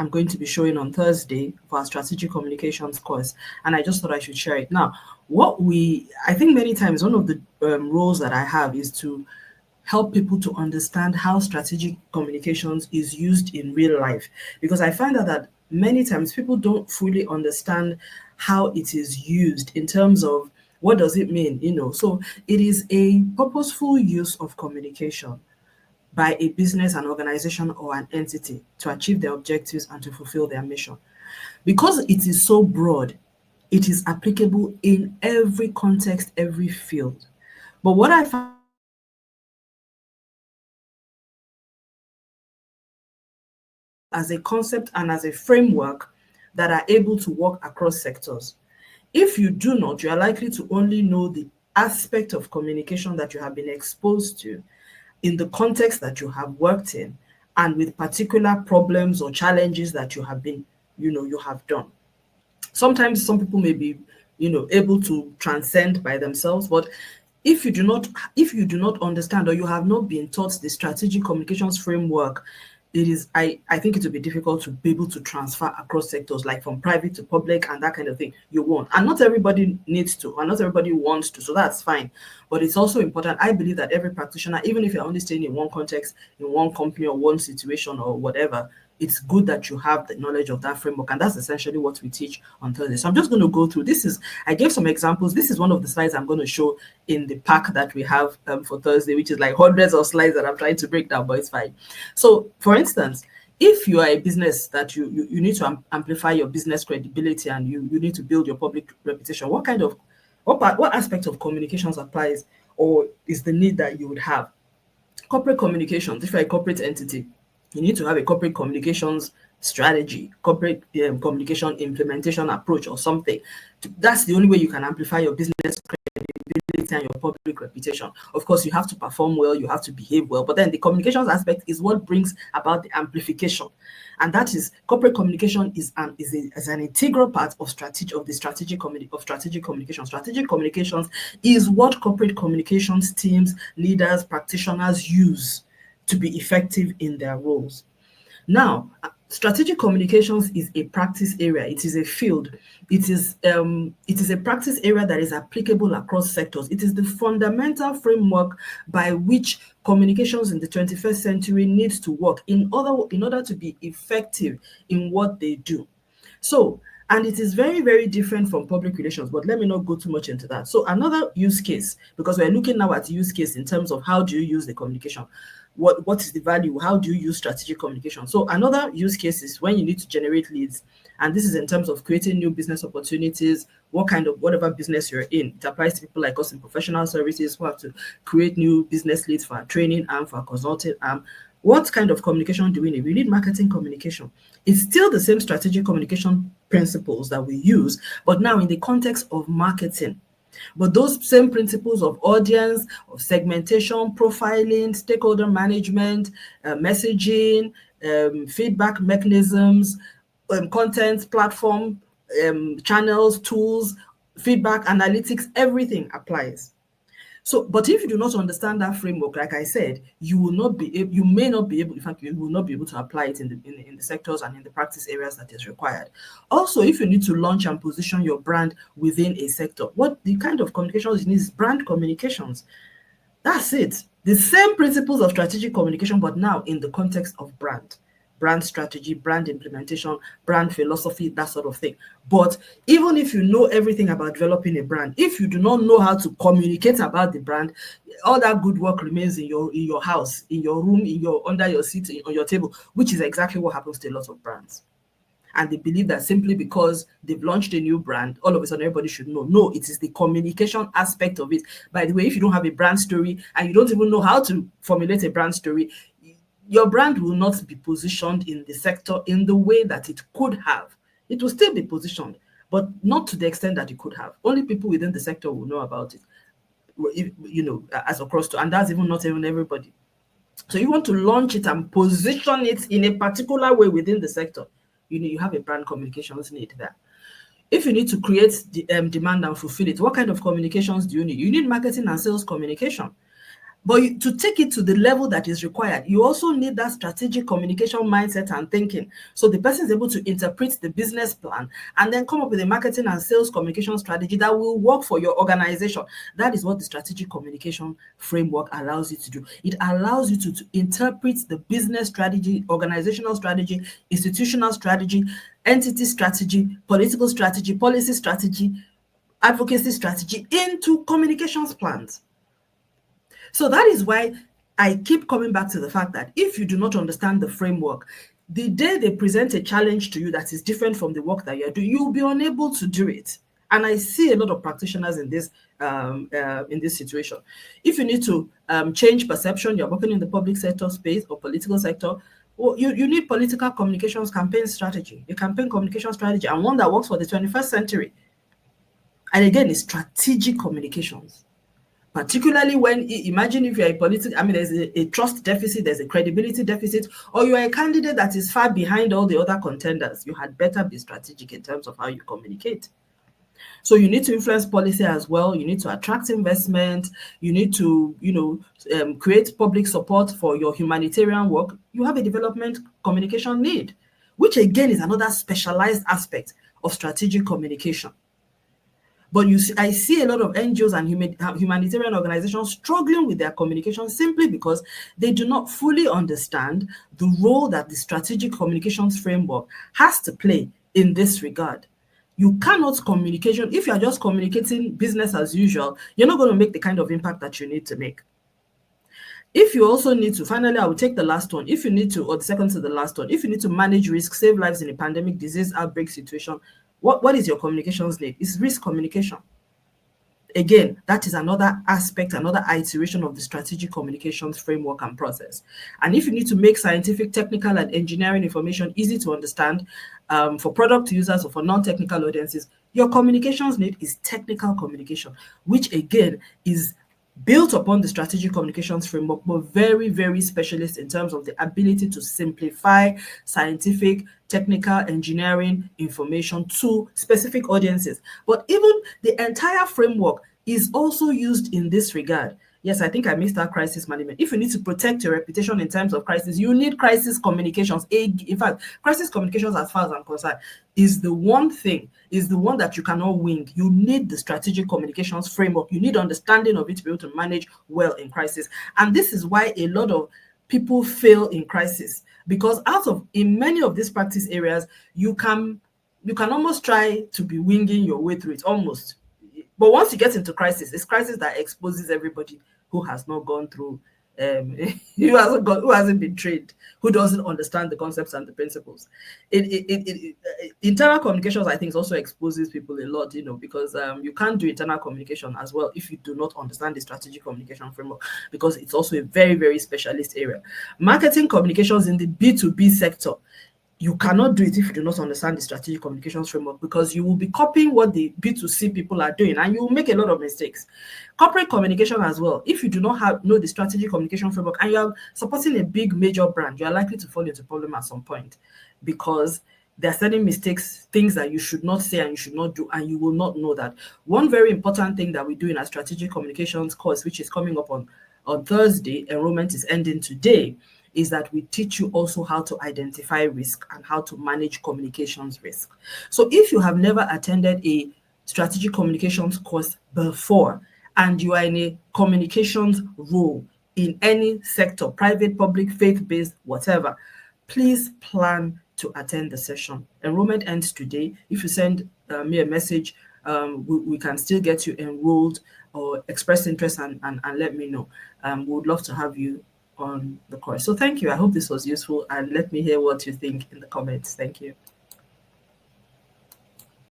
I'm going to be showing on Thursday for our strategic communications course, and I just thought I should share it. Now, I think many times one of the roles that I have is to help people to understand how strategic communications is used in real life, because I find out that many times people don't fully understand how it is used in terms of what does it mean, so it is a purposeful use of communication by a business, an organization, or an entity to achieve their objectives and to fulfill their mission. Because it is so broad, it is applicable in every context, every field. But what I find as a concept and as a framework that are able to work across sectors. If you do not, you are likely to only know the aspect of communication that you have been exposed to in the context that you have worked in and with particular problems or challenges that you have been, you have done. Sometimes some people may be, able to transcend by themselves, but if you do not understand or you have not been taught the strategic communications framework, I think it will be difficult to be able to transfer across sectors, like from private to public and that kind of thing. You won't. And not everybody needs to, and not everybody wants to, so that's fine. But it's also important. I believe that every practitioner, even if you're only staying in one context, in one company or one situation or whatever, it's good that you have the knowledge of that framework. And that's essentially what we teach on Thursday. So I'm just going to go through. I gave some examples. This is one of the slides I'm going to show in the pack that we have for Thursday, which is like hundreds of slides that I'm trying to break down, but it's fine. So for instance, if you are a business that you need to amplify your business credibility and you need to build your public reputation, what aspect of communications applies or is the need that you would have? Corporate communications. If you're a corporate entity, you need to have a corporate communications strategy, corporate communication implementation approach or something. That's the only way you can amplify your business credibility and your public reputation. Of course, you have to perform well, you have to behave well, but then the communications aspect is what brings about the amplification. And that is, corporate communication is an integral part of strategic communication. Strategic communications is what corporate communications teams, leaders, practitioners use to be effective in their roles. Now, strategic communications is a practice area. It is a field. It is a practice area that is applicable across sectors. It is the fundamental framework by which communications in the 21st century needs to work in order to be effective in what they do. So, and it is very, very different from public relations, but let me not go too much into that. So another use case, because we're looking now at use case in terms of how do you use the communication? What is the value? How do you use strategic communication? So another use case is when you need to generate leads. And this is in terms of creating new business opportunities, whatever business you're in. It applies to people like us in professional services who have to create new business leads for our training arm, for our consulting arm. What kind of communication do we need? We need marketing communication. It's still the same strategic communication principles that we use, but now in the context of marketing. But those same principles of audience, of segmentation, profiling, stakeholder management, messaging, feedback mechanisms, content, platform, channels, tools, feedback, analytics, everything applies. So, but if you do not understand that framework, like I said, you may not be able, in fact, you will not be able to apply it in the sectors and in the practice areas that is required. Also, if you need to launch and position your brand within a sector, what the kind of communications you need is brand communications. That's it. The same principles of strategic communication, but now in the context of brand strategy, brand implementation, brand philosophy, that sort of thing. But even if you know everything about developing a brand, if you do not know how to communicate about the brand, all that good work remains in your house, in your room, under your seat, on your table, which is exactly what happens to a lot of brands. And they believe that simply because they've launched a new brand, all of a sudden everybody should know. No, it is the communication aspect of it. By the way, if you don't have a brand story and you don't even know how to formulate a brand story, your brand will not be positioned in the sector in the way that it could have. It will still be positioned, but not to the extent that it could have. Only people within the sector will know about it, as across to, and that's not even everybody. So you want to launch it and position it in a particular way within the sector. You have a brand communications need there. If you need to create the demand and fulfill it, what kind of communications do you need? You need marketing and sales communication. But to take it to the level that is required, you also need that strategic communication mindset and thinking. So the person is able to interpret the business plan and then come up with a marketing and sales communication strategy that will work for your organization. That is what the strategic communication framework allows you to do. It allows you to interpret the business strategy, organizational strategy, institutional strategy, entity strategy, political strategy, policy strategy, advocacy strategy into communications plans. So that is why I keep coming back to the fact that if you do not understand the framework, the day they present a challenge to you that is different from the work that you're doing, you'll be unable to do it. And I see a lot of practitioners in this situation. If you need to change perception, you're working in the public sector space or political sector, well, you need political communications campaign strategy, a campaign communication strategy, and one that works for the 21st century. And again, it's strategic communications. Particularly when, imagine if you're a political, I mean, there's a trust deficit, there's a credibility deficit, or you're a candidate that is far behind all the other contenders, you had better be strategic in terms of how you communicate. So you need to influence policy as well. You need to attract investment. You need to, create public support for your humanitarian work. You have a development communication need, which again is another specialized aspect of strategic communication. But I see a lot of NGOs and humanitarian organizations struggling with their communication simply because they do not fully understand the role that the strategic communications framework has to play in this regard. You cannot communication, if you're just communicating business as usual, you're not going to make the kind of impact that you need to make. If you also need to, finally, I will take the last one. If you need to, or the second to the last one, if you need to manage risk, save lives in a pandemic, disease outbreak situation, what is your communications need? It's risk communication. Again, that is another aspect, another iteration of the strategic communications framework and process. And if you need to make scientific, technical, and engineering information easy to understand for product users or for non-technical audiences, your communications need is technical communication, which again is built upon the strategic communications framework, but very, very specialist in terms of the ability to simplify scientific, technical, engineering information to specific audiences. But even the entire framework is also used in this regard. Yes, I think I missed out crisis management. If you need to protect your reputation in times of crisis, you need crisis communications. In fact, crisis communications, as far as I'm concerned, is the one that you cannot wing. You need the strategic communications framework. You need understanding of it to be able to manage well in crisis. And this is why a lot of people fail in crisis, because in many of these practice areas, you can almost try to be winging your way through it, almost. But once you get into crisis, it's crisis that exposes everybody who has not gone through, who hasn't been trained, who doesn't understand the concepts and the principles. Internal communications, I think, also exposes people a lot, because you can't do internal communication as well if you do not understand the strategic communication framework, because it's also a very, very specialist area. Marketing communications in the B2B sector, you cannot do it if you do not understand the strategic communications framework, because you will be copying what the B2C people are doing and you will make a lot of mistakes. Corporate communication as well. If you do not know the strategic communication framework and you are supporting a big major brand, you are likely to fall into problem at some point, because there are certain mistakes, things that you should not say and you should not do, and you will not know that. One very important thing that we do in our strategic communications course, which is coming up on Thursday, enrollment is ending today, is that we teach you also how to identify risk and how to manage communications risk. So if you have never attended a strategic communications course before and you are in a communications role in any sector, private, public, faith-based, whatever, please plan to attend the session. Enrollment ends today. If you send me a message, we can still get you enrolled, or express interest and let me know. We would love to have you on the course. So thank you. I hope this was useful, and let me hear what you think in the comments. Thank you.